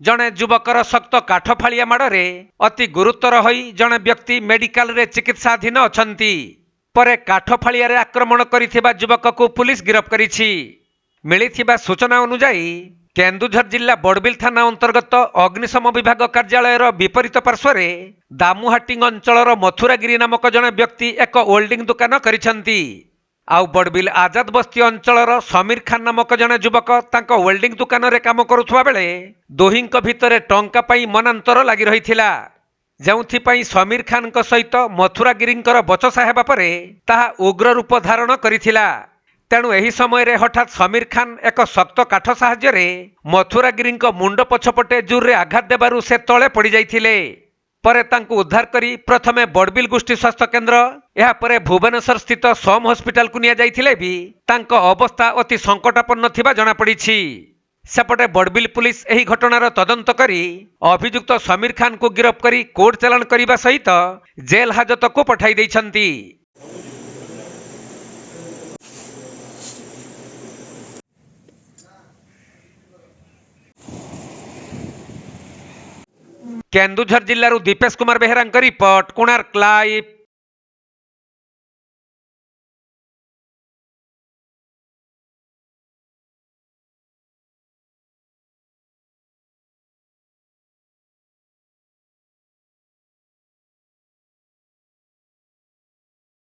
जणे युवकर शक्त काठ फाड़िया माड़े अति गुरुतर होई जणे व्यक्ति मेडिकल रे चिकित्साधीन अछंती। परे काठ फाड़िया रे आक्रमण करिथिबा युवक को पुलिस गिरफ्त करिछि। मिलिथिबा सूचना अनुसार केन्दुझर जिला बड़बिल थाना अंतर्गत अग्निशम विभाग कार्यालय विपरीत पार्श्वर दामुहाटी अंचल मथुरागिरी नामक जणे व्यक्ति एक होल्डिंग दुकान करिसंती। आउ बड़बिल आजाद बस्ती अंचल समीर खान नामक जणे युवक तांको होल्डिंग दुकान रे काम करुथुवा बेले दोहिंक भितरे टंका पाई मनांतर लागि रहिथिला। जेउथिपाई समीर खान सहित मथुरागिरींकर बचसा हेबा परे ताहा उग्र रूप धारण करिथिला। तेणु एही समय रे हठात समीर खान एक शक्त काठ साहाय्य रे मथुरागिरींक मुंड पछपटे जोर रे आघात देबारु से तळे पड़ी जाइथिले। परे तांकु उद्धार करी प्रथमे बड़बिल गोष्ठी स्वास्थ्य केन्द्र या परे भुवनेश्वर स्थित सोम हॉस्पिटल को निया जाइथिले भी तांको अवस्था अति संकटापन्न थिबा जणा पड़िछि। सेपटे बड़बिल पुलिस एही घटनार तदंत करी अभियुक्त समीर खान को गिरफ्त करी कोर्ट चालान करिबा सहित जेल हाजत को पठाई दैछंती। केन्दुझर जिल्लारू दीपेश कुमार बेहेरा रिपोर्ट, कोणार्क लाइव।